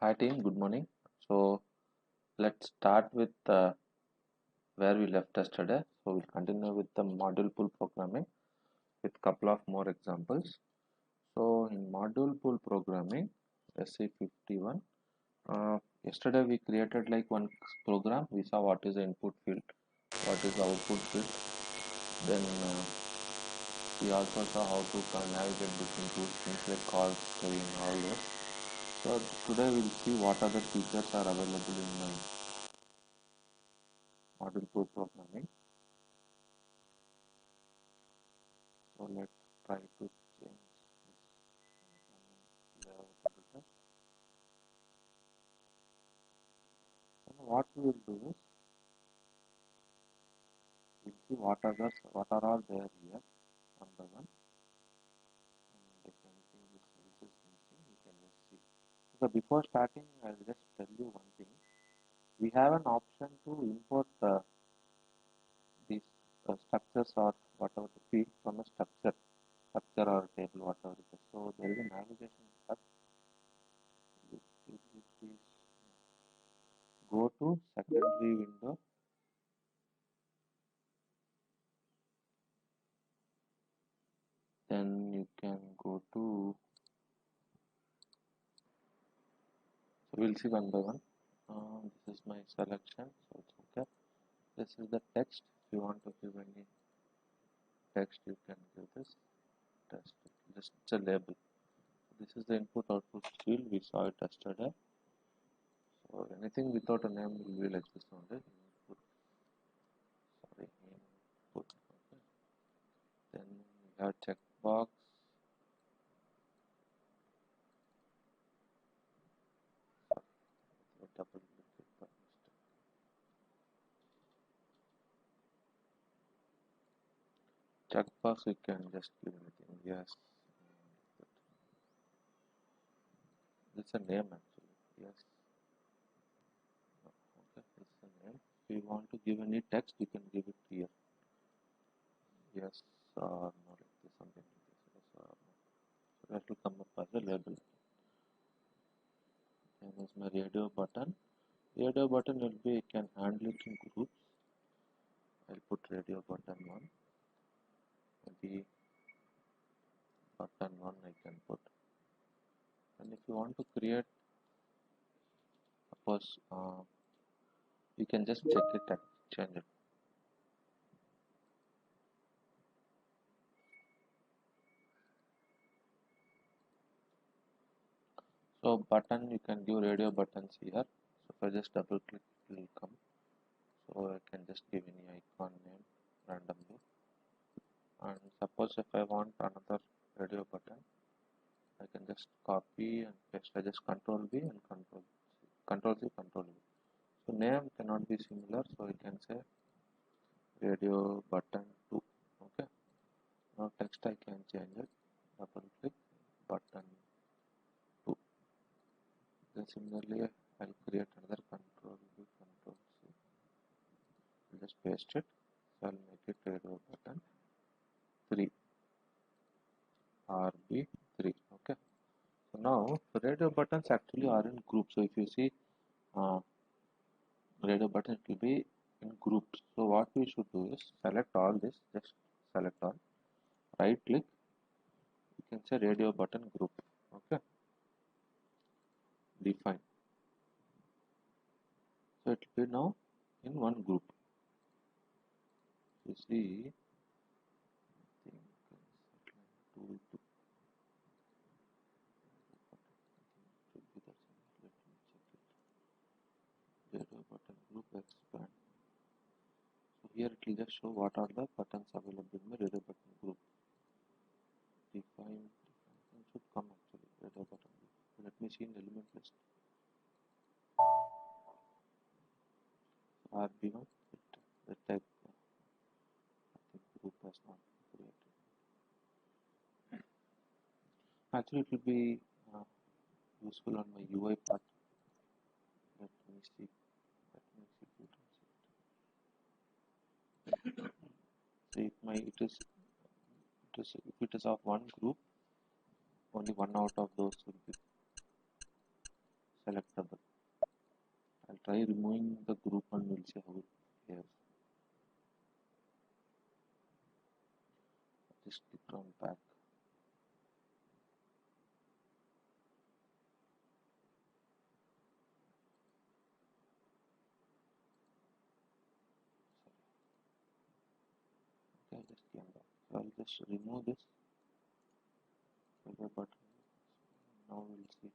Hi team, good morning. So let's start with where we left yesterday. So we'll continue with the module pool programming with couple of more examples. So in module pool programming, SC51, yesterday we created like one program. We saw what is the input field, what is the output field. Then we also saw how to navigate between two things like call, screen, all those. So today we'll see what other features are available in my module pool programming. So let's try to change this layout a bit. So what we will do is we'll see what are all there here one by one, and if anything else is missing, we can just see. So before starting, I'll just tell you one thing. We have an option to import these structures or whatever the field from a structure or table, whatever it is. So there is a navigation tab. Please go to secondary window. Then you can go to, so we'll see one by one. This is my selection, so it's okay. This is the text. If you want to give any text, you can give this text. Just it's a label. This is the input output field. We saw it yesterday. So anything without a name will be like this only. Input, sorry, input. Okay. Then we have checkbox. Double click it by mistake. Checkbox, you can just give anything. Yes. It's a name actually. Yes. No. Okay. It's a name. If you want to give any text, you can give it here. Yes or no, like this, something like this. Yes or no. So that will come up as a label. And there's my radio button. Radio button will be, you can handle it in groups. I'll put radio button 1. Maybe button 1 I can put. And if you want to create, suppose you can just check it and change it. So button, you can give radio buttons here. So if I just double click, it will come. So I can just give any icon name randomly. And suppose if I want another radio button, I can just copy and paste. I just Control B and Control C, Control V. So name cannot be similar, so I can say radio button 2. Okay. Now text I can change it. Double click button 2. Then similarly I'll create another Control B, Control C. I'll just paste it. So I'll make it radio button 3. RB3. Okay. So now the radio buttons actually are in groups. So if you see radio button, it will be in groups. So what we should do is select all this. Just select all. Right click. You can say radio button group. Okay. Define. So it will be now in one group. You see, I think tool to should be that. Let me check it. Radio button group expand. So here it will just show what are the buttons available in the radio button group. Define should come actually radio button group. So let me see in element list. RB1, the type I think group has not been created. Actually, it will be useful on my UI part. Let me see. Let me execute and see. So if it is of one group, only one out of those will be selectable. I'll try removing the group and we'll see how it behaves. Just click on back. Okay, I just came back. So I'll just remove this button. Now we'll see.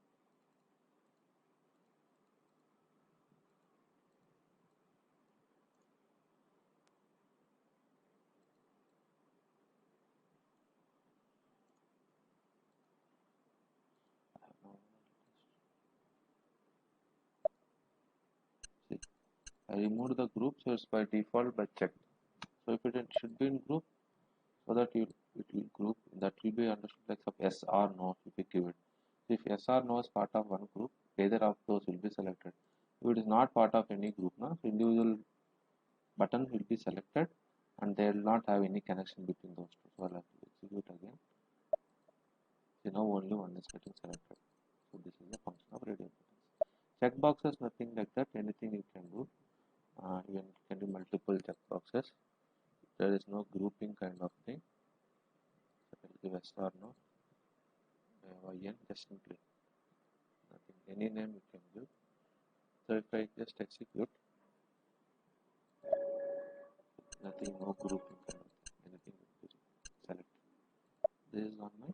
See, I removed the group, so it's by default by checked. So if it should be in group, so that it will group, that will be understood like some yes or no if you give it. If yes or no is part of one group, either of those will be selected. If it is not part of any group, no, so individual button will be selected and they will not have any connection between those two. So I'll have to execute again. So now only one is getting selected. So this is the function of radio buttons. Checkboxes, nothing like that, anything you can do. Even you can do multiple checkboxes. There is no grouping kind of thing. So I'll give yes or no. YN, just simply nothing, any name you can give. So if I just execute, nothing, no grouping kind of thing, anything you can select. This is on my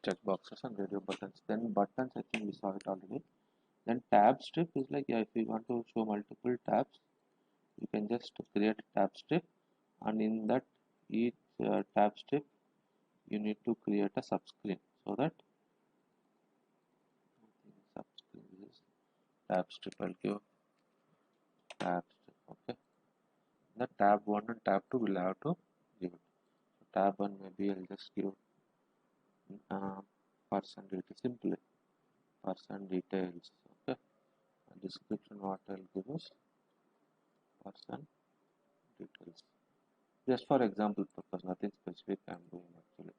checkboxes and radio buttons. Then buttons, I think we saw it already. Then tab strip is like, yeah, if you want to show multiple tabs, you can just create a tab strip, and in that each tab strip you need to create a subscreen, so that subscreen is tab strip. I'll give tab strip. Okay, the tab 1 and tab 2 will have to give it. So tab 1, maybe I'll just give person details, simply person details. Okay, and description what I'll give is person details, just for example purpose, nothing specific I'm doing actually.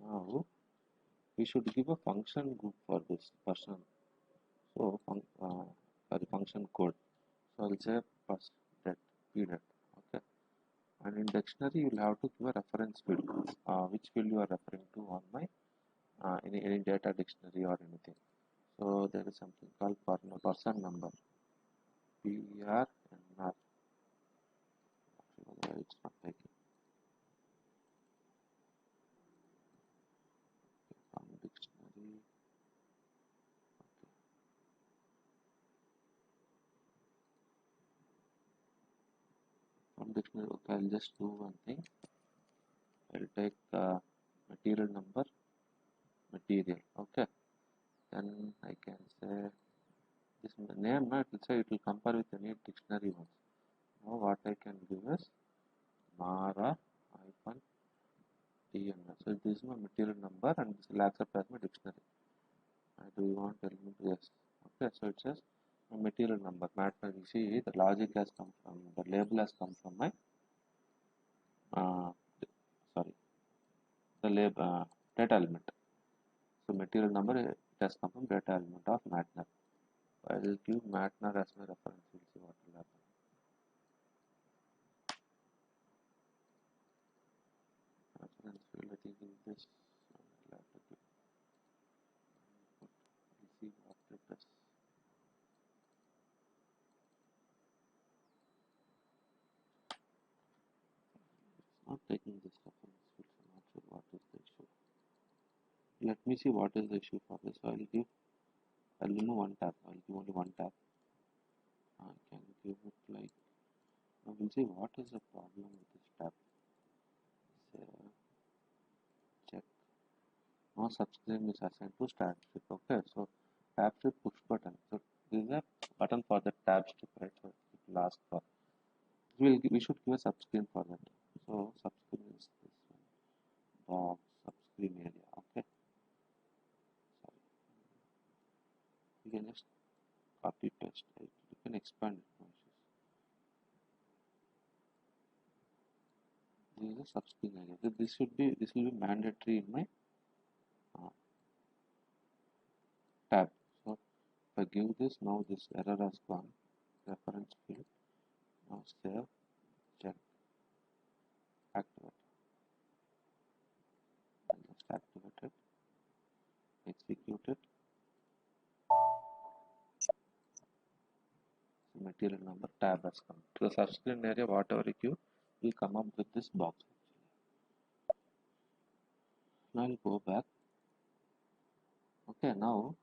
Now we should give a function group for this person, so for the function code. So I'll say first that pdet. Okay, and in dictionary you will have to give a reference field, which field you are referring to on my any data dictionary or anything. So there is something called person number, PRNR. It's not taking from dictionary. Okay. From dictionary, okay, I'll just do one thing. I'll take material number, material. Okay, then I can say this name. Now it will say it will compare with any dictionary ones. Now what I can give is Mara hyphen TMS. So this is my material number and this will accept as my dictionary. Do you want element? Yes. Okay, so it says my material number. Matter, you see the logic has come from, the label has come from my uh, sorry, the label data element. So material number, it has come from data element of Matner. I will give Matner as my reference. We'll see what will happen. Reference field, I think in this, I'll have to give input. We'll see what it does. It's not taking this reference field, so I'm not sure what is the issue. Let me see what is the issue for this. So I'll remove one tab. I'll give only one tab. I can give it like, now we'll see what is the problem with this tab. Say, check. No subscreen is assigned to tab strip. Okay, so tab strip push button. So this is a button for the tab strip, right? So it will ask for. We should give a subscreen for that. So subscreen is this one. Box subscreen area. Okay. Sorry. You can just copy paste. Right? You can expand it. No issues. This is a subscreen area. So this will be mandatory in my tab. So if I give this, now this error has gone. Reference field. Now save, check, activate. I'll just activate it, execute it. So material number tab has come. To the subscreen area, whatever you give will come up with this box. Now I'll go back. Okay, now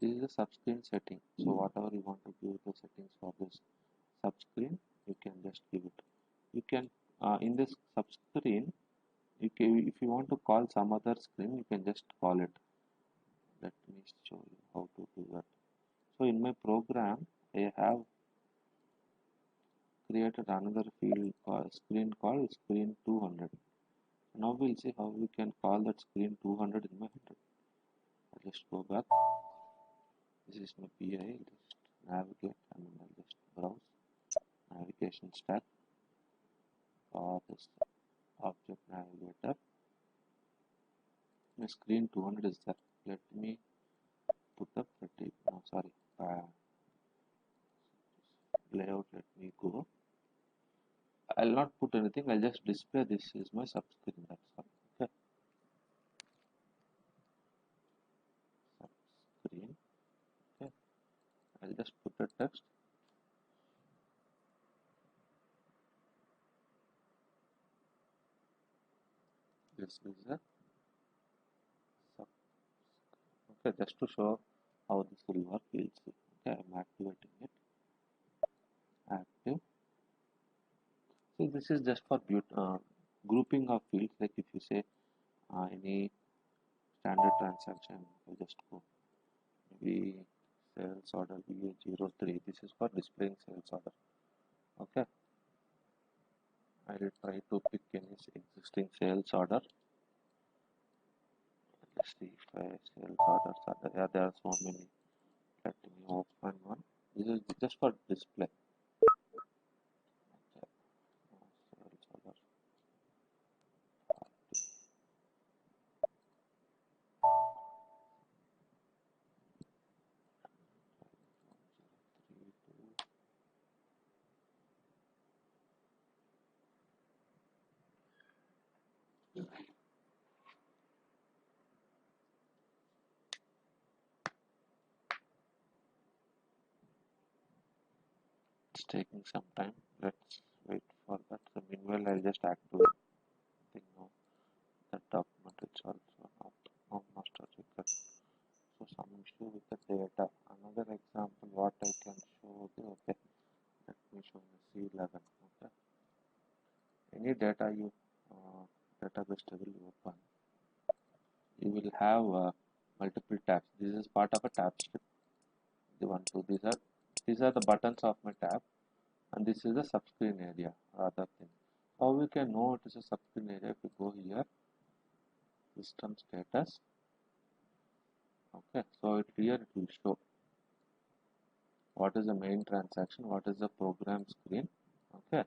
this is the subscreen setting. So whatever you want to give the settings for this subscreen, you can just give it. You can in this subscreen, if you want to call some other screen, you can just call it. Let me show you how to do that. So in my program, I have created another field screen called screen 200. Now we'll see how we can call that screen 200 in my header. I'll just go back. This is my PI. I'll just navigate and I'll just browse navigation stack for this object navigator. My screen 200 is there. Let me put the pretty, no, sorry, layout. Let me go. I'll not put anything. I'll just display this is my subscreen. That's all. Okay. Subscreen. Okay. I'll just put a text. This is a sub. Okay, just to show how this will work, we'll see. Okay, I'm activating it. Active. So this is just for grouping of fields. Like if you say any standard transaction, I'll just go maybe sales order VA03. This is for displaying sales order. Okay. I will try to pick any existing sales order. Let's see if sales orders are there. Yeah, there are so many. Let me open one. This is just for display. Okay. Sales order. It's taking some time. Let's wait for that. So meanwhile, I'll just activate. I think no, that document is also not master secret. So some issue with the data. Another example, what I can show you. Okay, let me show you C11. Okay, any data you database table you open, you will have multiple tabs. This is part of a tab strip. The one, two. These are the buttons of my tab, and this is the subscreen area. Other thing. How we can know it is a subscreen area? If we go here, system status. Okay, so here it will show what is the main transaction, what is the program screen, okay,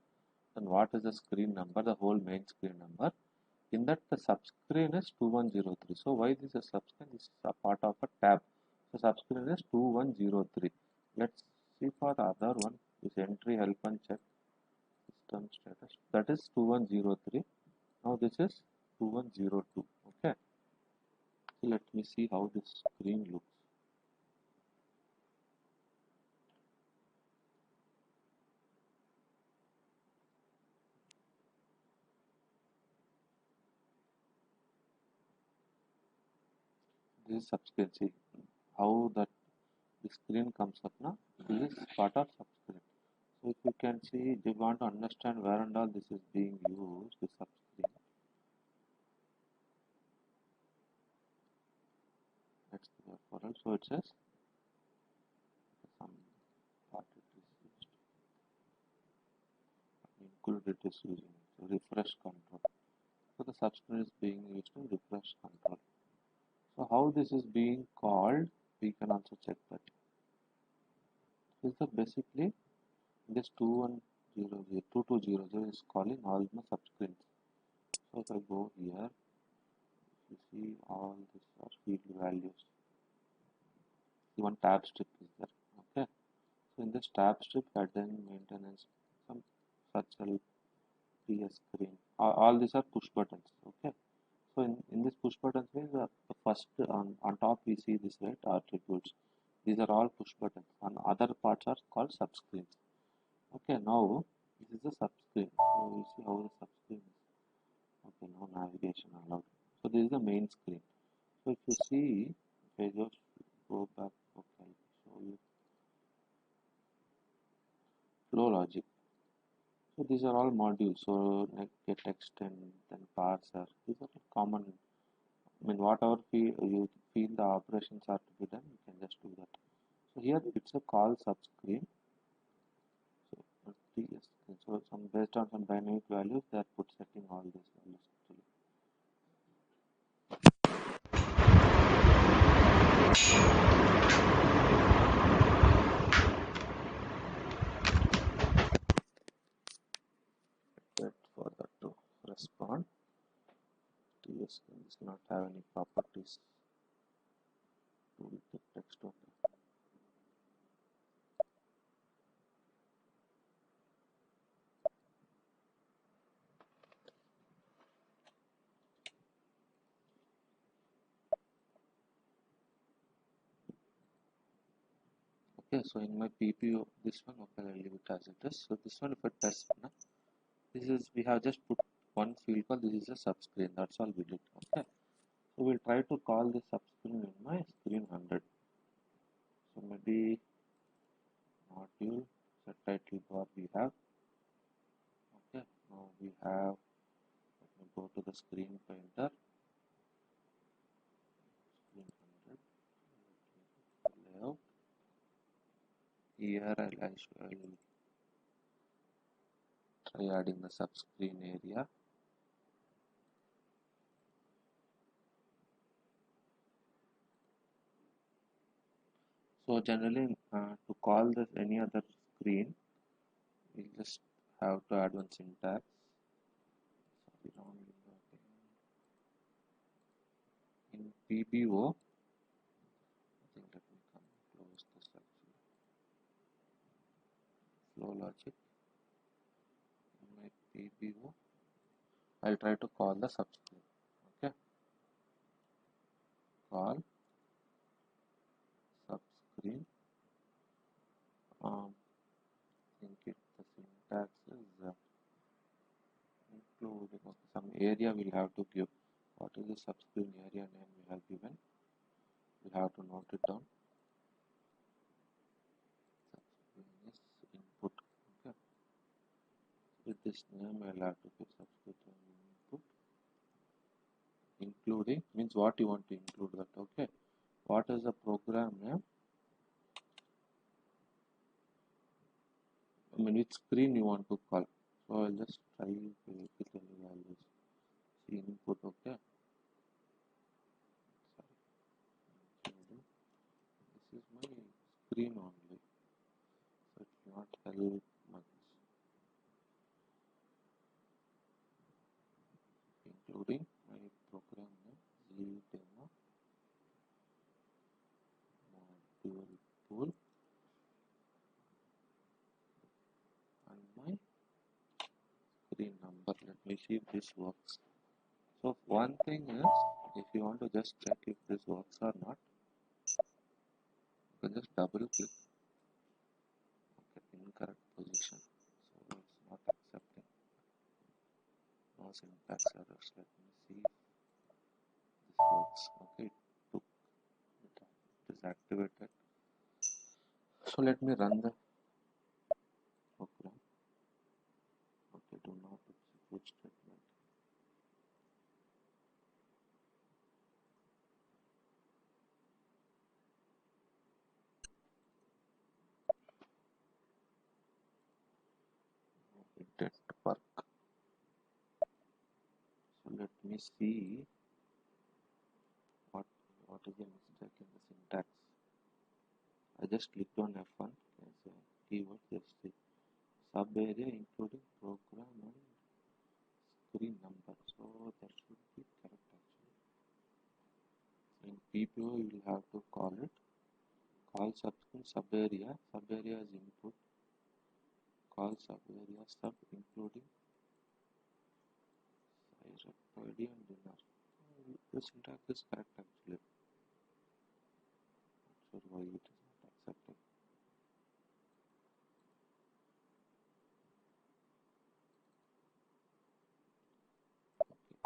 and what is the screen number, the whole main screen number. In that the subscreen is 2103. So why this is subscreen? This is a part of a tab. So subscreen is 2103. Let's see for the other one. This entry help and check system status. That is 2103. Now this is 2102. Okay. So let me see how this screen looks. This is subscreen. See how that the screen comes up now. This is part of subscreen. So if you can see, if you want to understand where and all this is being used, the subscreen. That's the referral. So it says some part it is used. Include it is using so refresh control. So the subscreen is being used in refresh control. So how this is being called, we can also check that. This is basically this 2200 is calling all my subscreens. So if I go here, you see all these are field values. one tab strip is there. Okay, so in this tab strip, then maintenance, some such a PS screen. All these are push buttons. Okay, so in this push buttons means the first on top we see this, right, attributes. These are all push buttons, and other parts are called subscreens. Okay, now this is the subscreen. So you see how the subscreen is. Okay, now navigation allowed. So this is the main screen. So if you see, if I just go back, okay, I'll show you flow logic. So these are all modules. So like get extend, then parser. These are common. I mean, whatever you feel the operations are to be done, you can just do that. So here it's a call subscreen. So so some based on some dynamic values, they are put setting all these values actually. Wait for that to respond. TS does not have any properties to the text only. Okay, so in my PPO, this one, okay, I'll leave it as it is. So this one, if I test, this is, we have just put one field called, this is a subscreen, that's all we did. Okay, so we'll try to call this subscreen in my screen 100. So maybe module set title bar we have. Okay, now we have, let me go to the screen painter, screen 100, layout. Here I'll try adding the subscreen area. So generally, to call this any other screen, we just have to add one syntax. Sorry, wrong window again. In PBO, I think let me come close this actually. Flow logic. In my PBO, I'll try to call the subscreen. Okay, call subscreen. I think the syntax is including some area we'll have to give. What is the subscreen area name we have given? We have to note it down. Subscreen is input. Okay. With this name, I'll have to give subscription input, including means what you want to include that. Okay, what is the program name? I mean, which screen you want to call. So I'll just try with any values. See input. Okay. Sorry. This is my screen only, so it will not help much. Including my program name Demo module pool and my screen number. Let me see if this works. So one thing is, if you want to just check if this works or not, you can just double click. Okay, incorrect position. So it's not accepting. No syntax errors. Let me see if this works. Okay, it is activated. So let me run the program. Okay, do not execute statement. It didn't work. So let me see what is the mistake in the syntax. I just clicked on F1. Okay, so keyword just see sub area including program and screen number. So that should be correct actually. In PPO you will have to call call subscreen subarea. Subarea is input. Call subarea sub including size of ID and dinner. The syntax is correct actually. Not sure why it is not accepted.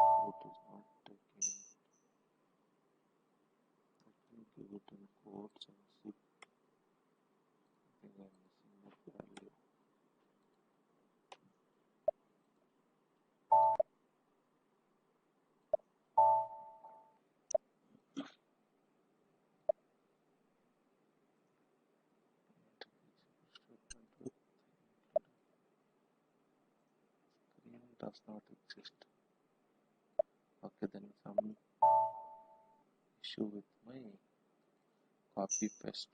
Okay, it is not taking. Let me give it in quotes and see. I think I'm missing the value. Screen does not exist. Okay, then some issue with my copy paste.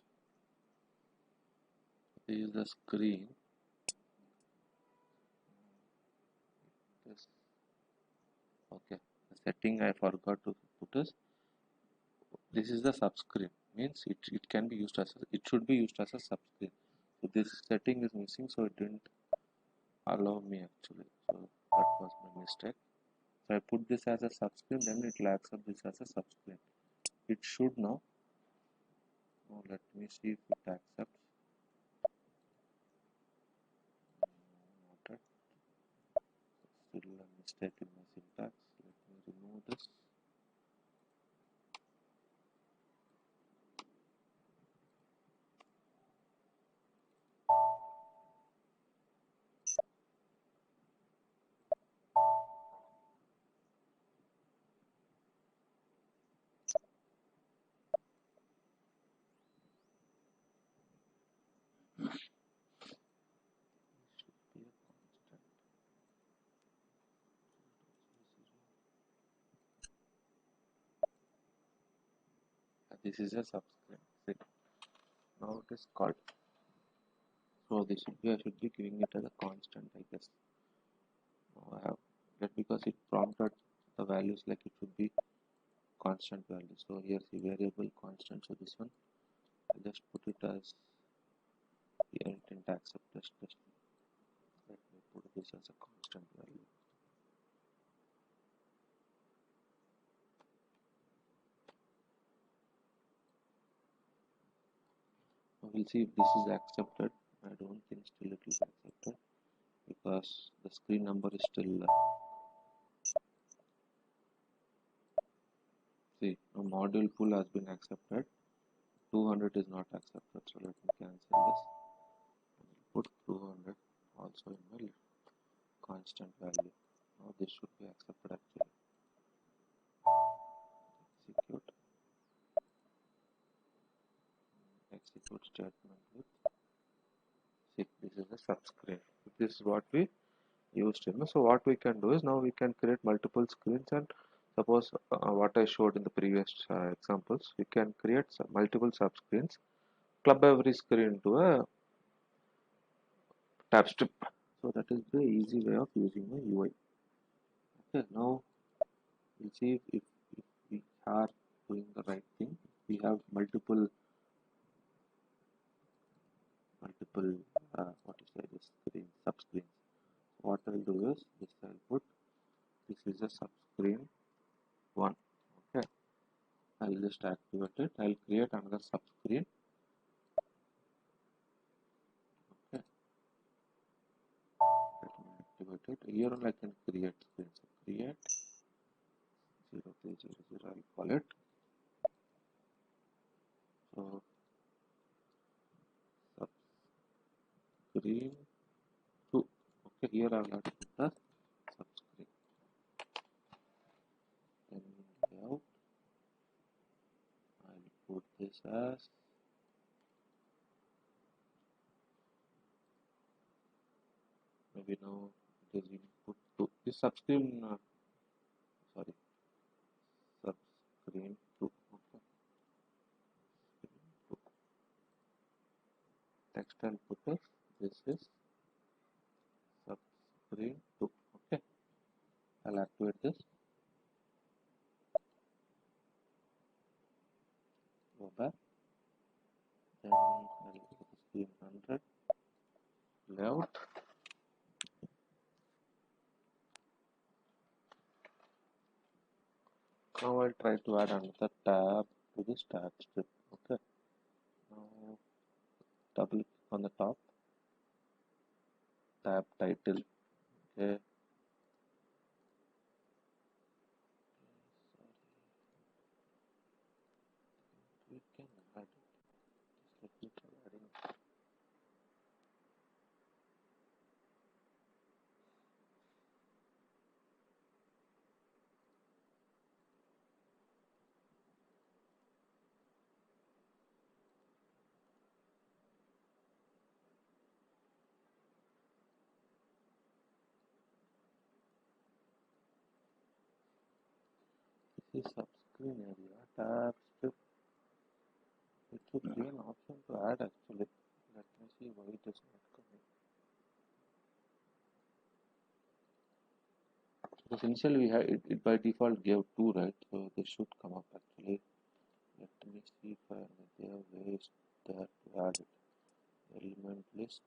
This is the screen. This okay. The setting I forgot to put is this is the subscreen. Means it can be used as it should be used as a subscreen. So this setting is missing, so it didn't allow me actually. So that was my mistake. If I put this as a subscreen, then it will accept this as a subscreen. It should now. Now let me see if it accepts. Not yet. Still a mistake in my syntax. Let me remove this. Be a constant. This is a subscreen. See, now it is called. So this should be I should be giving it as a constant, I guess. Now I have that because it prompted the values like it should be constant value. So here's the variable constant. So this one I just put it as the intent accept test. Let me put this as a constant value. Now we'll see if this is accepted. I don't think still it will be accepted because the screen number is still see no module pool has been accepted. 200 is not accepted, so let me cancel this. Put 200 also in my constant value. Now this should be accepted actually. Execute statement with see this is a subscreen. This is what we used in. So what we can do is now we can create multiple screens and suppose what I showed in the previous examples, we can create multiple subscreens, club every screen to a tab strip. So that is the easy way of using the UI. Okay, now we'll see if we are doing the right thing. We have multiple what is that this screen subscreens. What I'll do is this I'll put this is a subscreen 1. Okay, I'll just activate it. I'll create another subscreen. Okay, let me activate it. Here I can create screen. So create 0300 I'll call it. So subscreen 2. Okay, here I'll have to put the subscreen. Then layout I'll put this as maybe now it is input 2. This subscreen sorry subscreen 2. Okay, text I'll put as this is subscreen 2. Okay, I'll activate this. Go back. Then subscreen 100 layout. Now I'll try to add another tab to this tab strip. Okay. Now double click on the top, tab title. Okay. We can add it. Just let me try adding it. This is subscreen area, tab strip. It should be an option to add actually. Let me see why it is not coming. Because initially we had it by default gave 2, right? So this should come up actually. Let me see if there are ways there to add it. Element list.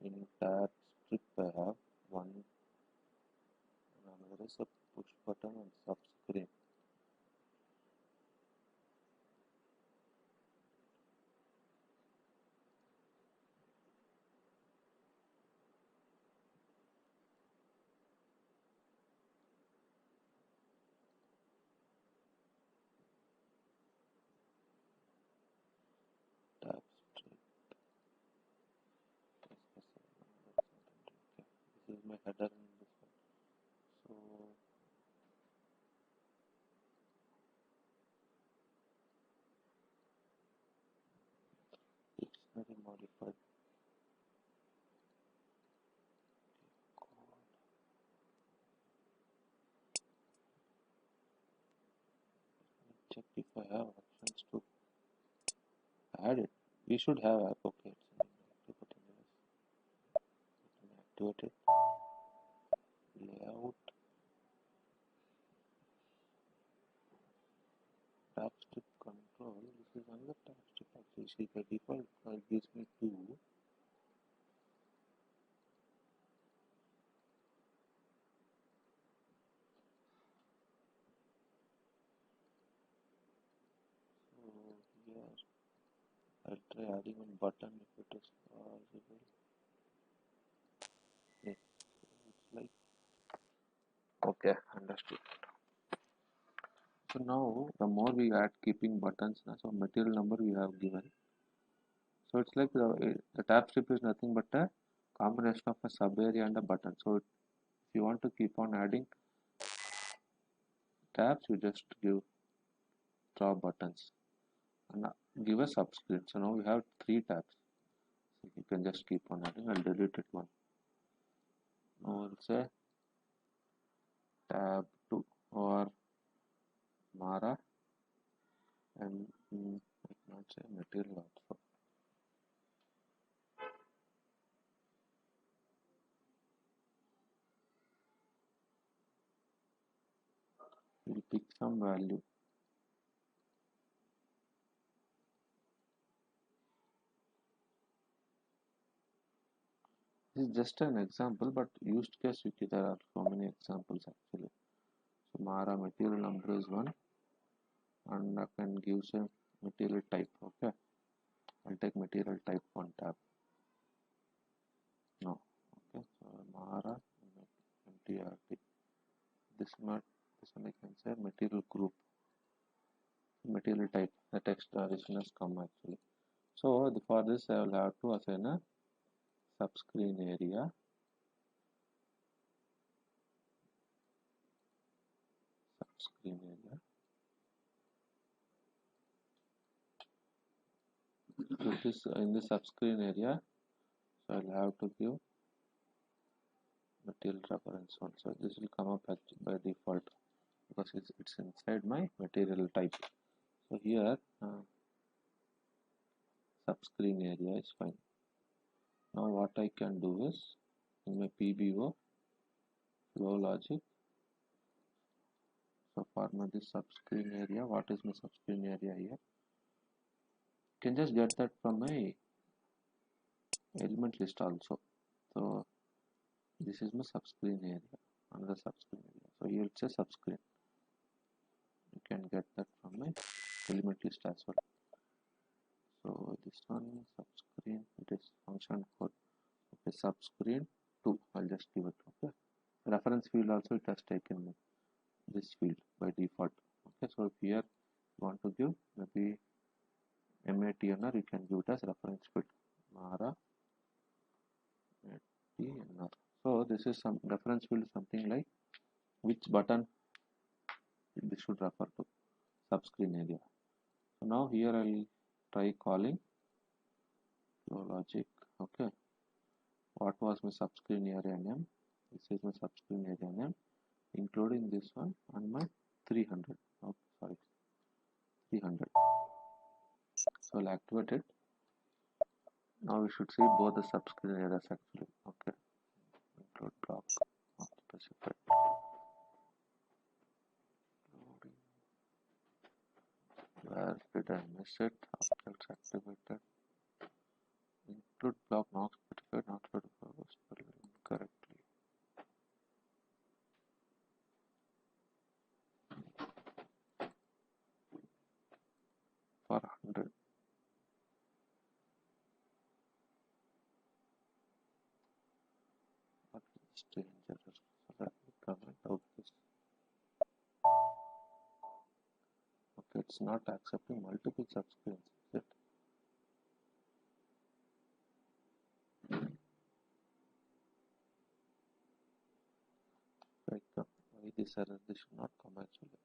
In tab strip I have one, and another is a push button and subscreen. Tab strip. Okay. This is my header in this one. So dictionary modified code. Check if I have options to add it. We should have okay. Activate it. Layout. Tab strip control. This is another tab strip actually. See by default it gives me 2. So here I'll try adding one button if it is possible. Yeah, it's like okay, understood. So now the more we add keeping buttons, so material number we have given. So it's like the tab strip is nothing but a combination of a sub area and a button. So if you want to keep on adding tabs, you just draw buttons and give a subscript. So now we have 3 tabs. So you can just keep on adding. I'll delete it one. Now we'll say tab 2 or Mara and I cannot say material also. We'll pick some value. This is just an example, but used case there are so many examples actually. So Mara material number is 1 and I can give some material type. Okay, I'll take material type 1 tab. No, okay, so Mara MTRT. This one I can say material group, material type. The text addition has come actually. So for this I will have to assign a subscreen area. Subscreen area. So this in the subscreen area, so I'll have to give material reference one. So this will come up by default because it's inside my material type. So here subscreen area is fine. Now what I can do is in my PBO flow logic. So for my this subscreen area, what is my subscreen area here? can just get that from my element list also. So this is my subscreen area, another subscreen area. So you will say subscreen. You can get that from my element list as well. So this one subscreen, it is function code. Okay, subscreen 2. I'll just give it. Okay. Reference field also it has taken this field by default. Okay, so if here you want to give maybe MATNR, you can give it as reference field. Mara TNR. So this is some reference field, something like which button this should refer to, subscreen area. So now here I'll try calling flow logic. Okay, what was my subscreen area name? This is my subscreen area name, including this one and my 300. Oh, sorry, 300. So I'll activate it. Now we should see both the subscreen areas actually. Okay, include block of specified. Where did I miss it? Objects activated. Include block not specified, not specified was spelled incorrectly. For 100. What is strange error? So let me comment out this. Okay, it's not accepting multiple subscreens, is it? Like why this error? This should not come actually.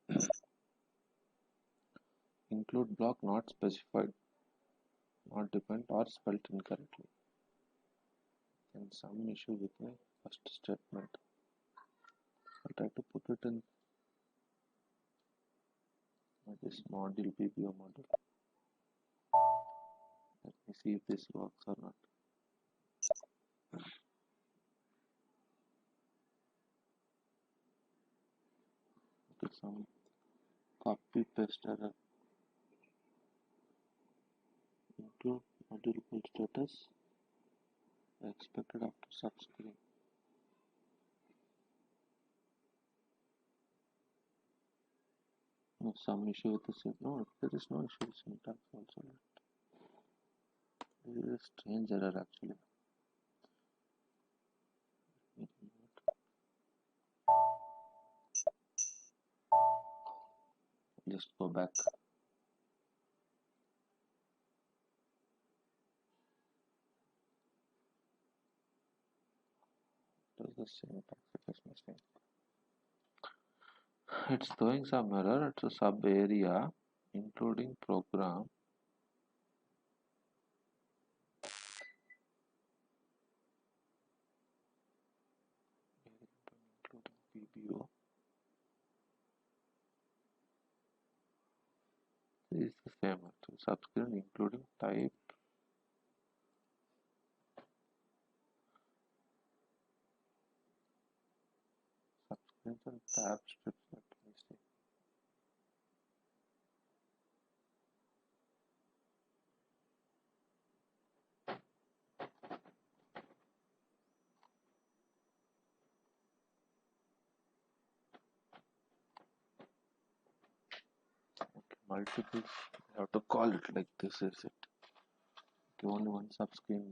Include block not specified, not defined or spelled incorrectly. And some issue with my first statement. I'll try to put it in this module, PPO module. Let me see if this works or not. Okay, some copy paste error. Include module full status expected after subscreen. No, some issue with this. No, there is no issue with syntax also. This is a strange error actually. Just go back. Does the syntax it is missing? It's throwing some error. It's a sub area including program. Including PBO. This is the same actually. Subscreen including type. Subscreens and tab strips. Let me see. Okay, multiple. I have to call it like this. Is it? Okay, only one subscreen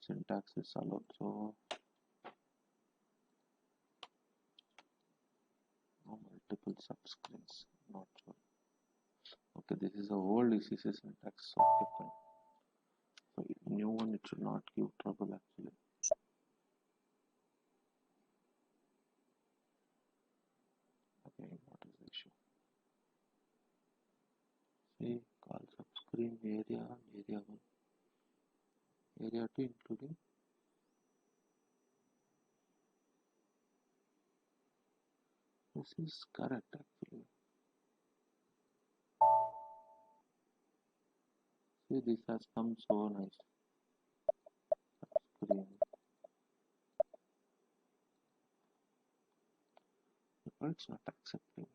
syntax is allowed. So no multiple subscreens. Not sure. Okay, this is a old ECC syntax. Okay, fine. So new one it should not give trouble actually. Okay, what is the issue? See, call subscreen area 1, area 2 including. This is correct actually. See, this has come so nice. Subscreen. But it's not accepting here.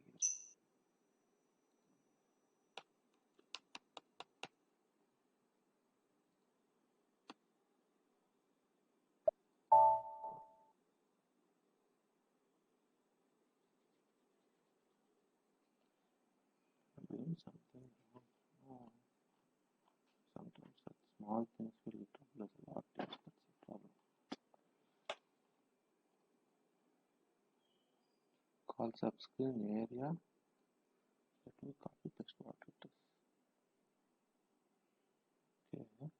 small things will trouble us a lot. Yes, that's the problem. Call subscreen area. Let me copy paste what it is. Okay.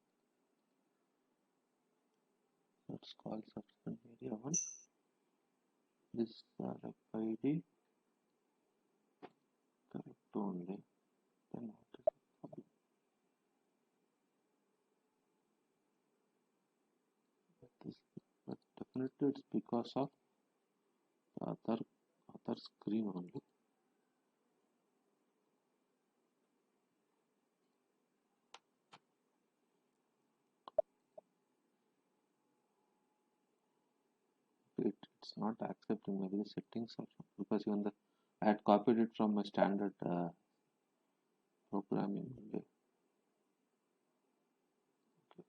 Let's call subscreen area 1. This ref ID correct only. Then what is the problem? But definitely it's because of the other screen only. It's not accepting maybe the settings also, because even the I had copied it from my standard programming only. Okay.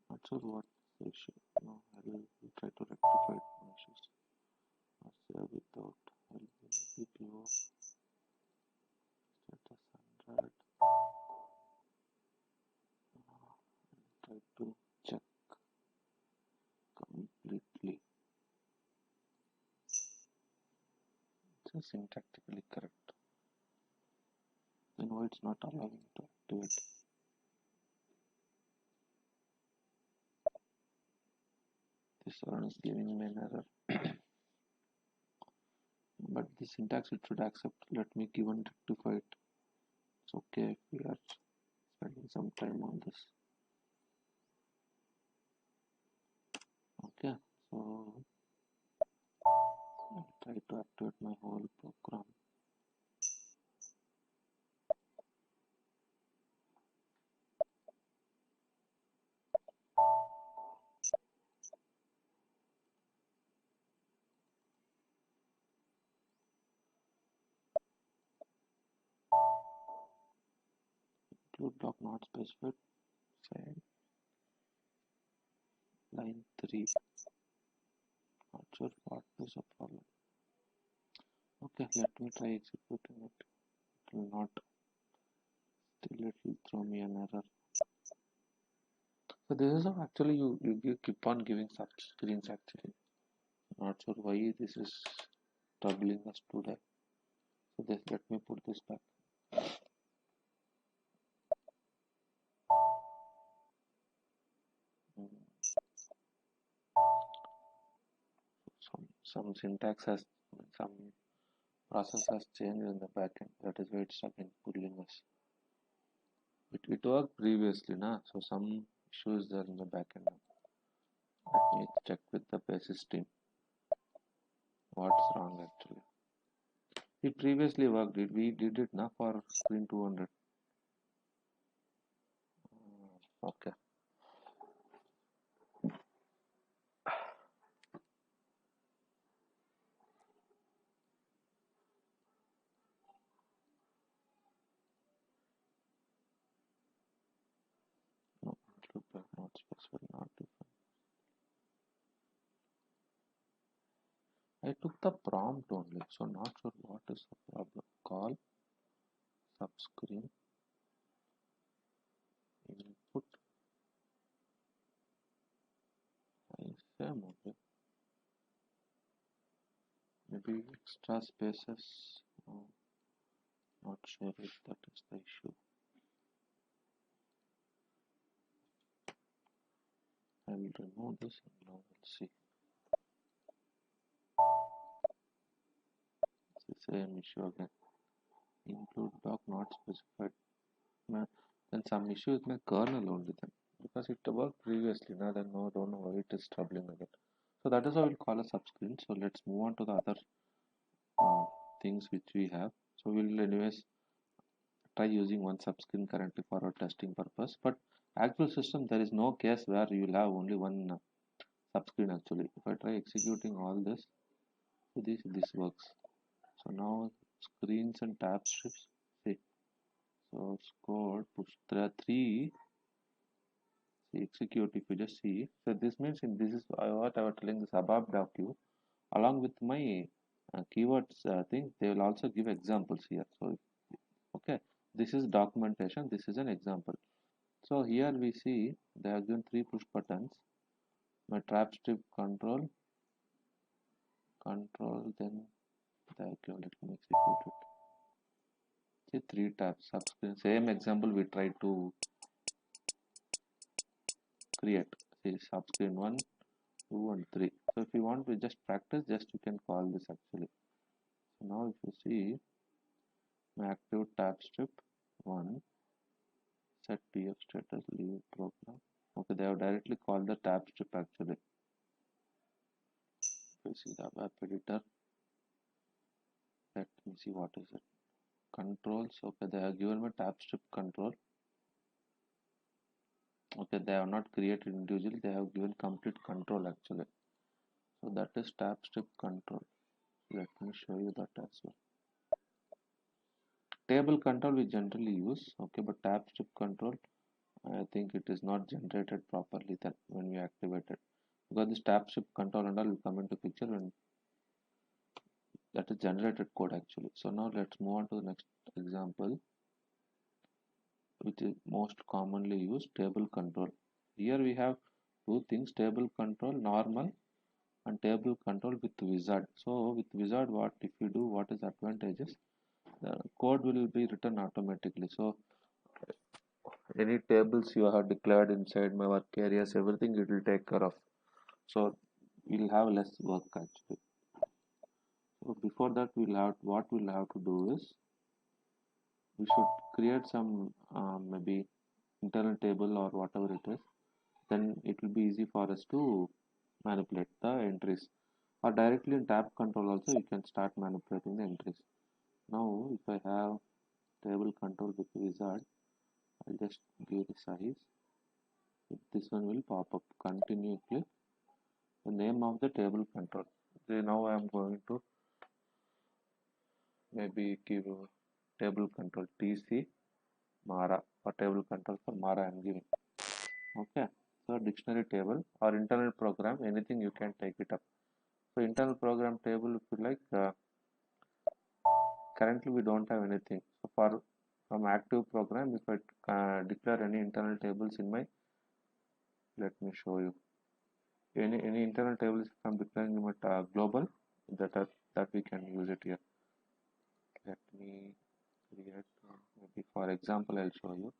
Not sure what the issue. No, I will try to rectify my issues. Save without BPO status 100. Try to check completely. It's syntactically correct. Then why it's not allowing to activate? This one is giving me an error. But the syntax it should accept. Let me give and rectify it. It's okay if we are spending some time on this. Okay, so I'll try to activate my whole program. Include block not specified. Say line 3. Not sure what is the problem. Okay, let me try executing it. It will not. Still it will throw me an error. So this is how actually you keep on giving such screens actually. Not sure why this is troubling us today. So this, let me put this back. Some syntax has, some process has changed in the backend. That is why it's again pulling us. It worked previously, na? So some issues there in the backend. Let me check with the basis team. What's wrong actually? It previously worked. We did it now for screen 200. Okay. No, look back, not specified, not different. I took the prompt only, so not sure what is the problem. Call subscreen input same only. Maybe extra spaces. No, not sure if that is the issue. I will remove this and now we'll see. It's the same issue again. Include block not specified. Then some issue with my kernel only then. Because it worked previously, now then no, don't know why it is troubling again. So that is how we'll call a subscreen. So let's move on to the other things which we have. So we'll anyways try using one subscreen currently for our testing purpose. But actual system there is no case where you will have only one subscreen actually. If I try executing all this, so this works. So now screens and tab strips. See, so code push. There are three execute. If you just see, so this means in this is what I was telling this above docu along with my keywords thing. They will also give examples here. So okay, this is documentation. This is an example. So here we see they have given three push buttons. My trap strip control, then they have given. Let me execute it. See three tabs. Subscreen. Same example we tried to create. See subscreen 1, 2 and 3. So if you want to just practice, just you can call this actually. So now if you see my active tab strip 1, set pf status, leave program. Okay, they have directly called the tab strip actually. If you see the web editor, let me see what is it. Controls. Okay, they have given me tab strip control. Okay, they have not created individual, they have given complete control actually. So that is tab strip control. Let me show you that as well. Table control we generally use, okay, but tab strip control I think it is not generated properly then when we activate it, because this tab strip control and all will come into picture when that is generated code actually. So now let's move on to the next example, which is most commonly used, table control. Here we have two things, table control normal and table control with wizard. So with wizard, what if you do, what is advantages, the code will be written automatically. So any tables you have declared inside my work areas, everything it will take care of. So we'll have less work actually. So before that, we'll have to do is we should create some maybe internal table or whatever it is. Then it will be easy for us to manipulate the entries. Or directly in tab control also you can start manipulating the entries. Now if I have table control with wizard, I'll just give the size. This one will pop up. Continue, click the name of the table control. So now I am going to maybe give table control TC Mara, or table control for Mara I am giving. Okay, so dictionary table or internal program, anything you can take it up. So internal program table, if you like, currently we don't have anything. So for from active program, if I declare any internal tables in my, let me show you any internal tables from declaring them at global, that we can use it here. Let me create maybe for example I'll show you.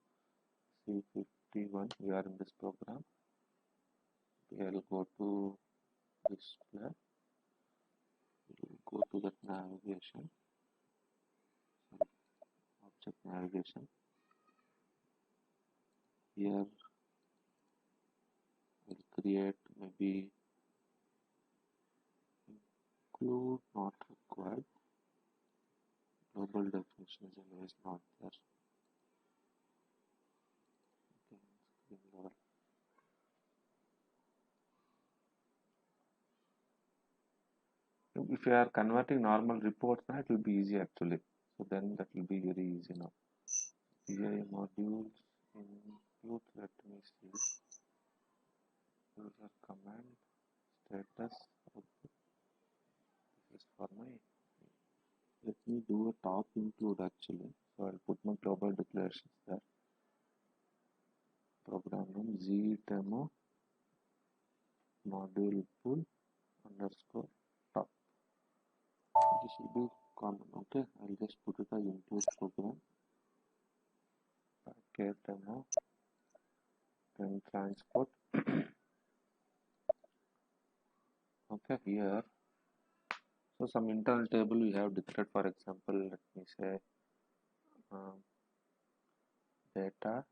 C51, we are in this program. We'll go to display, we'll go to that navigation, object navigation. Here we'll create maybe include not required. Global definition is always not there. Okay, screen level. If you are converting normal reports, now it will be easy actually. So then that will be very easy now. PI modules include, let me see, user command, status, okay. This is for my, let me do a top include actually. So I'll put my global declarations there. Program name zdemo module pool underscore top. This will be common. Okay, I'll just put it as include program package demo then transport. Okay, here so some internal table we have declared, for example let me say data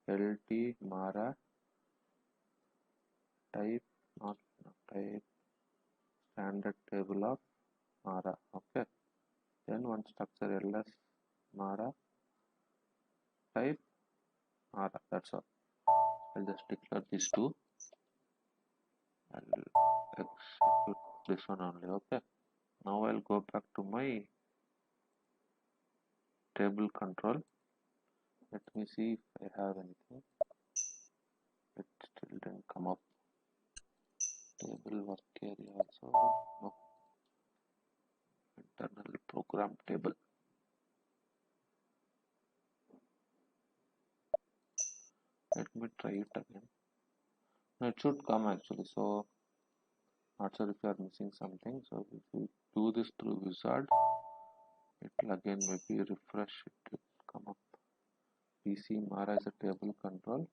lt mara type, not type, standard table of mara. Okay, then one structure ls mara type mara, that's all. I'll just declare these two. I'll execute this one only. Okay, now I'll go back to my table control. Let me see if I have anything. still didn't come up. Table work area also, no. Internal program table. Let me try it again. No, it should come actually. So not sure if you are missing something. So if you do this through wizard, it will again maybe refresh, it will come up. PC Mara is a table control.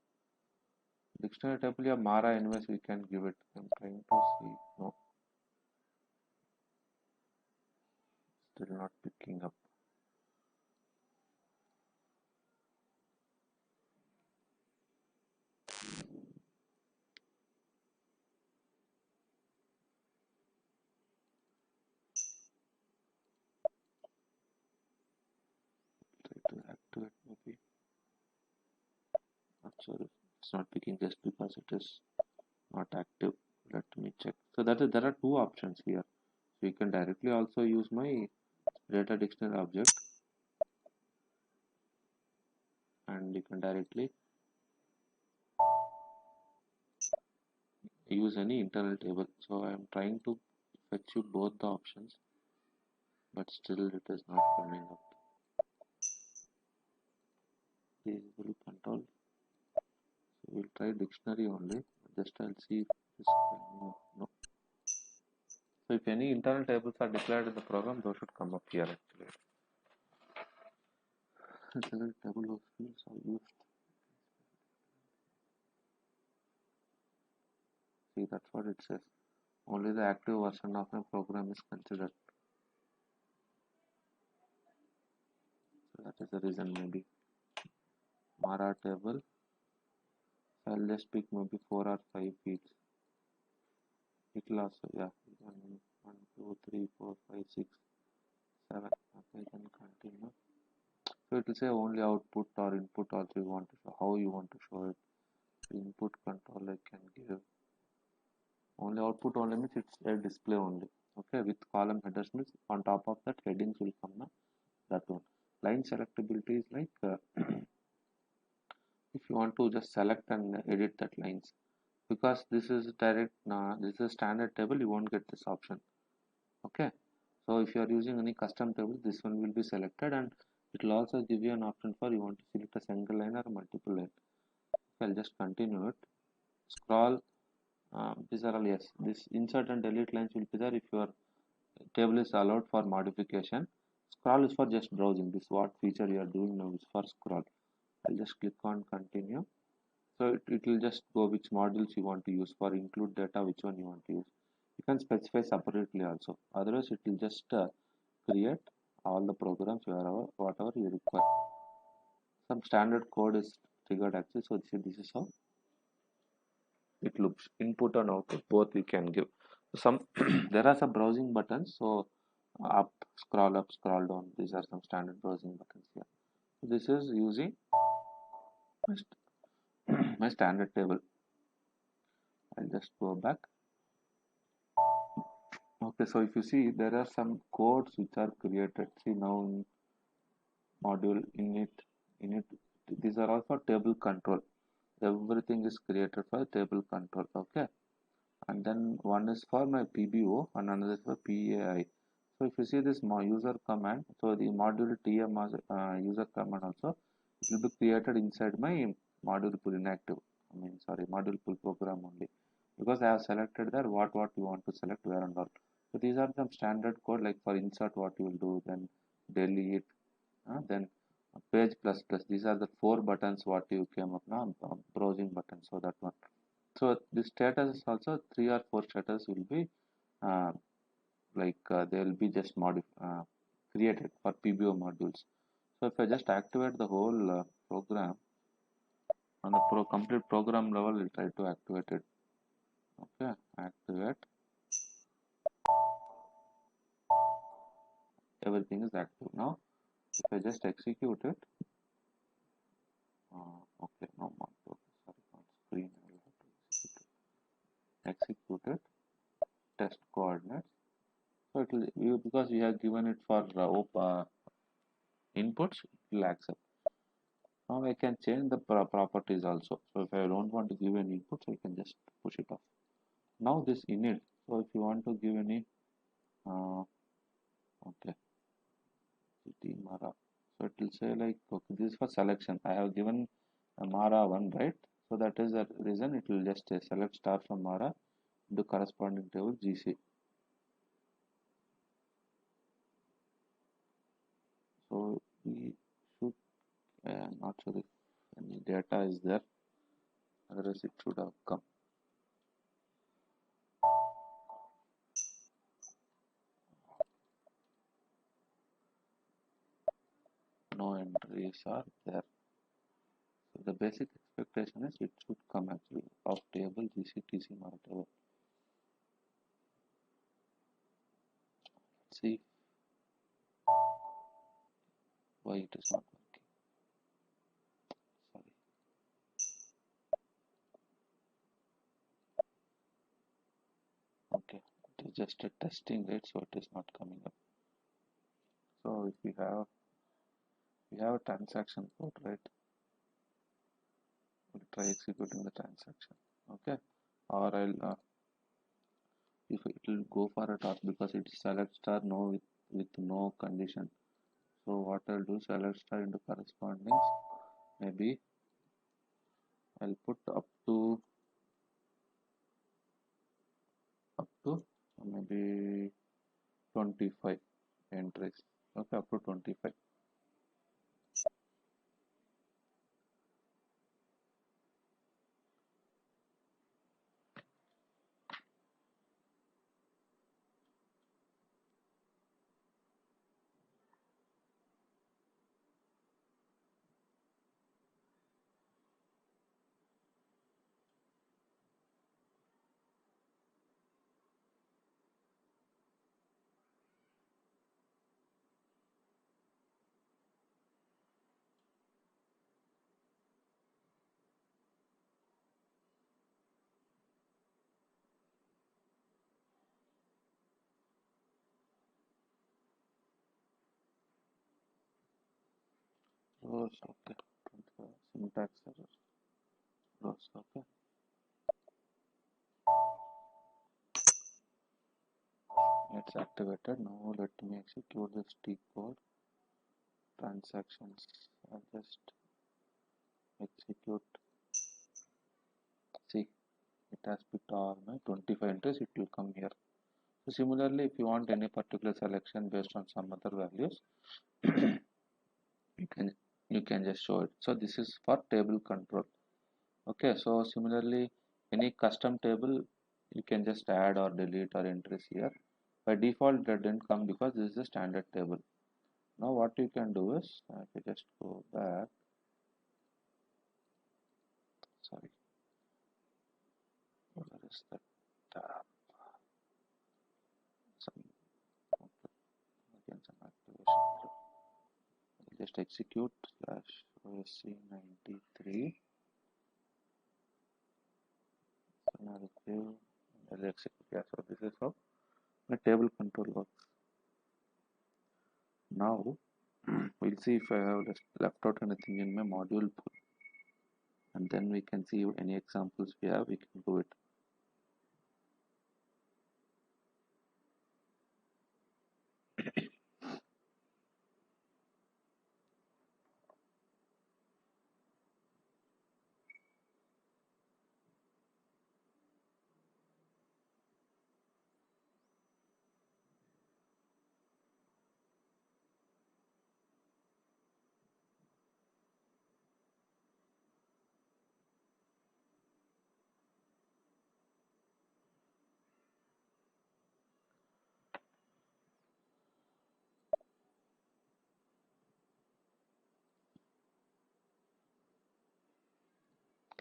Dictionary table, yeah, Mara anyways we can give it. I'm trying to see. No, still not picking up. Try to activate maybe. Not sure if it's not picking just because it is not active. Let me check. So that is, there are two options here. So you can directly also use my data dictionary object, and you can directly use any internal table. So I am trying to fetch you both the options, but still it is not coming up. Table control. So we'll try dictionary only. Just I'll see if this coming up. No. So if any internal tables are declared in the program, those should come up here actually. Internal table of fields are used. See, that's what it says. Only the active version of a program is considered. So that is the reason maybe. Mara table. So I'll just pick maybe 4 or 5 fields. It will also, yeah, 1, 2, 3, 4, 5, 6, 7. Okay, then continue. So it will say only output or input also you want to show, how you want to show it. Input control I can give. Only output only means it's a display only. Okay, with column headers means on top of that headings will come now. That one. Line selectability is like if you want to just select and edit that lines. Because this is direct, this is a standard table, you won't get this option. Okay, so if you are using any custom table, this one will be selected, and it will also give you an option for you want to select a single line or multiple line. Okay, I'll just continue it. Scroll, these are all yes. This insert and delete lines will be there if your table is allowed for modification. Scroll is for just browsing. This what feature you are doing now is for scroll. I'll just click on continue. So it will just go which modules you want to use for include data, which one you want to use. You can specify separately also. Otherwise, it will just create all the programs whatever you require. Some standard code is triggered actually. So this is how it looks. Input and output both we can give. Some there are some browsing buttons. So up, scroll down. These are some standard browsing buttons here. So this is using my standard table. I'll just go back. Okay, so if you see, there are some codes which are created. See now in module init, these are all for table control. Everything is created for table control. Okay, and then one is for my PBO and another is for PAI. So if you see this user command, so the module TM as user command also, it will be created inside my module pool inactive. I mean, sorry, module pool program only, because I have selected there what you want to select where and all. So these are some standard code like for insert what you will do, then delete, then page plus plus. These are the 4 buttons what you came up now, browsing button. So that one. So the status is also 3 or 4 status will be they will be just created for PBO modules. So if I just activate the whole program on the complete program level, we'll try to activate it. Okay, activate. Everything is active now. If I just execute it, okay, no more. Sorry, on screen I will have to execute it. Test coordinates. So it will because we have given it for inputs, it will accept. Now I can change the properties also. So if I don't want to give any input, so I can just push it off. Now this init. So if you want to give any, okay, city Mara. So it will say like, okay, this is for selection. I have given a Mara one, right? So that is the reason it will just select star from Mara into corresponding table GC. So we should not sure if any data is there, otherwise it should have come. No entries are there. So the basic expectation is it should come actually of table GCTC Mara table. See why it is not working. Sorry. Okay, it is just a testing, right? So it is not coming up. So if we have a transaction code, right? We'll try executing the transaction. Okay, or if it will go for a task because it is select star no with no condition. So what I'll do, select star into corresponding. Maybe I'll put up to maybe 25 entries. Okay, up to 25. Rows, okay. Syntax error. Rows, okay. It's activated. Now let me execute this T code. Transactions. I'll just execute. See, it has picked all my 25 entries. It will come here. So similarly, if you want any particular selection based on some other values, you can you can just show it. So this is for table control. Okay, so similarly, any custom table you can just add or delete or entries here. By default, that didn't come because this is a standard table. Now what you can do is, if you just go back, sorry, where is that tab? Some again some activation. Just execute slash OSC93. So now I'll execute. Yeah, so this is how my table control works. Now we'll see if I have left out anything in my module pool, and then we can see any examples we have. We can do it.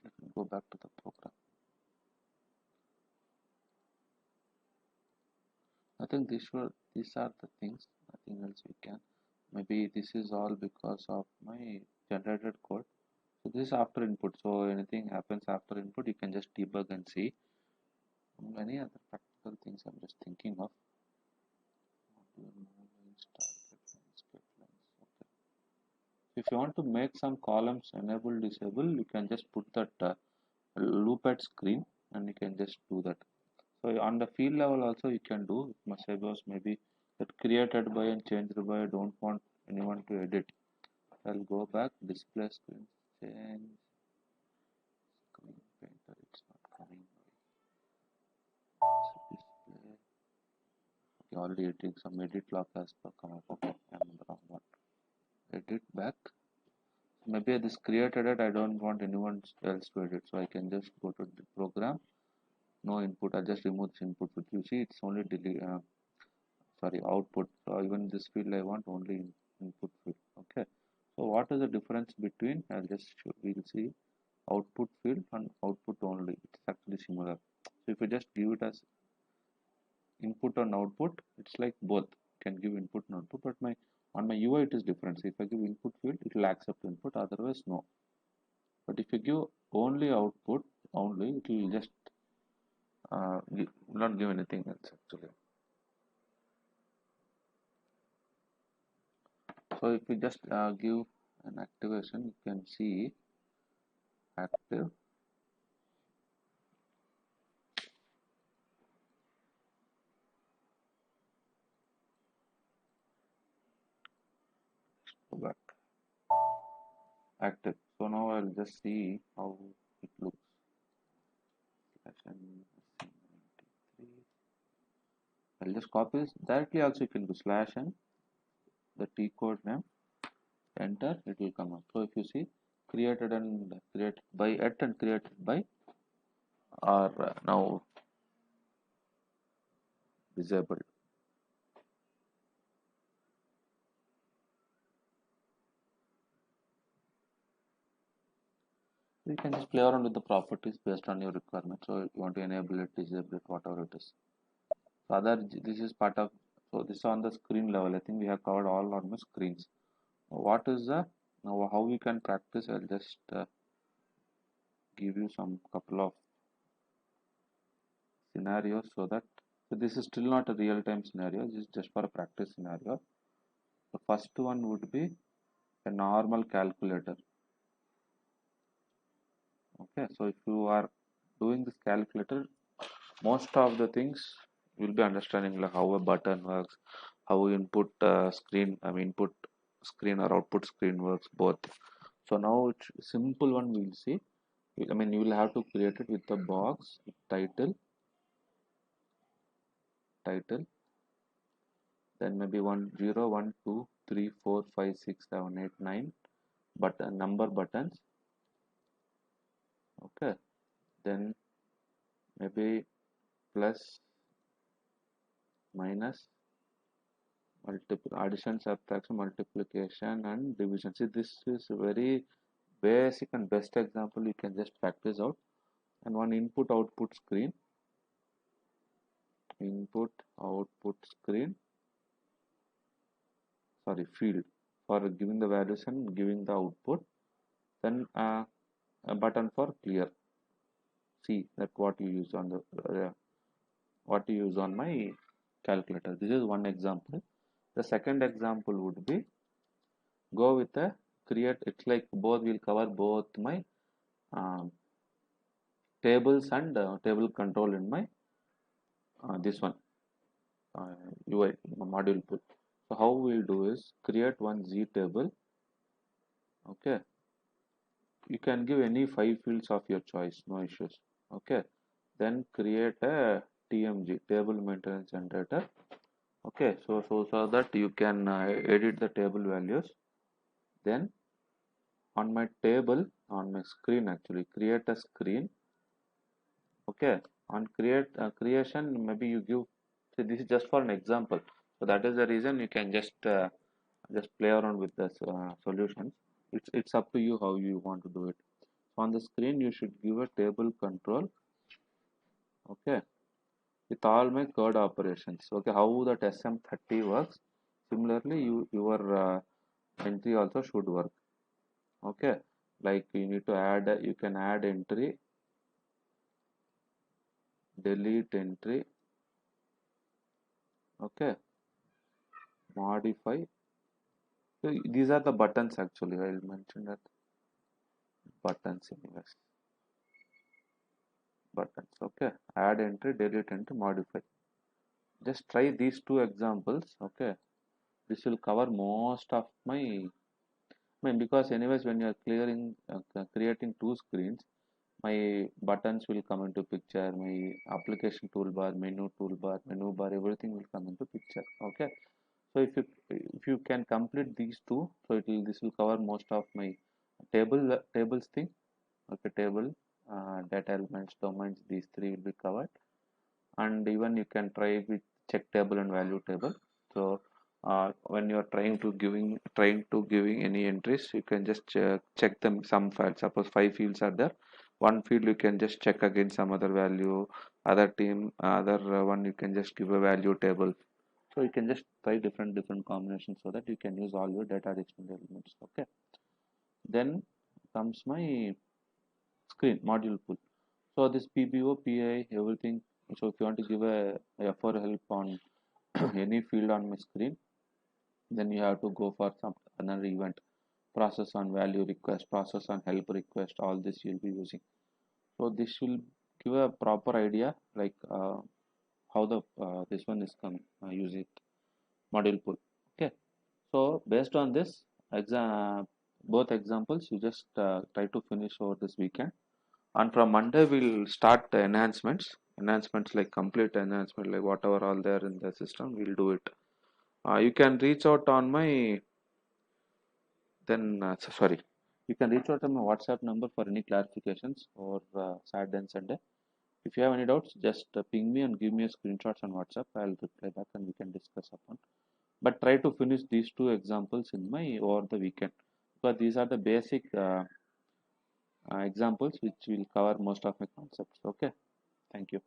Let me go back to the program. I think these are the things. Nothing else we can. Maybe this is all because of my generated code. So this is after input. So anything happens after input, you can just debug and see. Many other practical things I'm just thinking of. Module, move lines, target lines, get lines. Okay. If you want to make some columns enable disable, you can just put that loop at screen and you can just do that. So on the field level also you can do. Suppose maybe that created by and changed by, I don't want anyone to edit. I'll go back, display screen, change screen painter, it's not coming. So display, okay, already editing, some edit lock has come up. Okay, I'm in the wrong one. Edit back. Maybe this created it, I don't want anyone else to edit, so I can just go to the program, no input, I just remove this input. But you see it's only delete, sorry, output. So even this field I want only input field. Okay, so what is the difference between, I'll just show, we'll see output field and output only, it's actually similar. So if you just give it as input and output, it's like both can give input and output, but my on my UI it is different. So if I give input field, it will accept input, otherwise no. But if you give only output only, it will just not give anything else actually. So if you just give an activation, you can see active. Go back, active. So now I'll just see how it looks. I'll just copy this directly. Also you can do slash and the T code name, enter, it will come up. So if you see created and created by at and created by are now disabled. You can just play around with the properties based on your requirement. So you want to enable it, disable it, whatever it is. So this is part of, so this is on the screen level. I think we have covered all on the screens. What is the, now how we can practice? I'll just give you some couple of scenarios so that, so this is still not a real-time scenario. This is just for a practice scenario. The first one would be a normal calculator. Okay, so if you are doing this calculator, most of the things you'll be understanding, like how a button works, how input screen, I mean input screen or output screen works, both. So now it's simple one we'll see. I mean you will have to create it with the box title, then maybe 1 0 1 2 3 4 5 6 7 8 9 button number buttons. Okay, then maybe plus, minus, multiple, addition, subtraction, multiplication and division. See, this is a very basic and best example you can just practice out. And one input output screen, sorry, field for giving the values and giving the output, then a button for clear. See that what you use on the what you use on my calculator. This is one example. The second example would be go with a create. It's like both will cover both my um, tables and table control in my this one UI module pool. So how we'll do is create one Z table. Okay, you can give any 5 fields of your choice, no issues. Okay, then create a TMG, table maintenance generator. Okay, so that you can edit the table values. Then on my table, on my screen, actually create a screen. Okay, on creation, maybe you give, so this is just for an example, so that is the reason you can just play around with the solutions. It's up to you how you want to do it. So on the screen you should give a table control. Okay, with all my code operations. Okay, how that SM30 works, similarly your entry also should work. Okay, like you need to add, you can add entry, delete entry. Okay, modify, So these are the buttons actually. I'll mention that buttons anyways. Buttons. Okay. Add entry, delete entry, modify. Just try these two examples. Okay. This will cover most of my. I mean, because anyways, when you are creating two screens, my buttons will come into picture. My application toolbar, menu bar, everything will come into picture. Okay. So if you can complete these two, so this will cover most of my tables thing. Okay, table, data elements, domains. These three will be covered, and even you can try with check table and value table. So when you are trying to giving any entries, you can just check them some files. Suppose five fields are there, one field you can just check again some other value, other one you can just give a value table. So you can just try different combinations so that you can use all your data dictionary elements. Okay. Then comes my screen module pool. So this PBO, PI, everything. So if you want to give a for help on any field on my screen, then you have to go for some another event. Process on value request, process on help request. All this you'll be using. So this will give a proper idea like how the this one is coming. Use it module pool. Okay. So based on this exam, both examples, you just try to finish over this weekend. And from Monday we'll start the enhancements like complete enhancement, like whatever all there in the system, we'll do it. You can reach out on my sorry, you can reach out on my WhatsApp number for any clarifications or Saturday and Sunday. If you have any doubts, just ping me and give me a screenshots on WhatsApp. I'll reply back and we can discuss upon. But try to finish these two examples in my over the weekend, because these are the basic examples which will cover most of my concepts. Okay, thank you.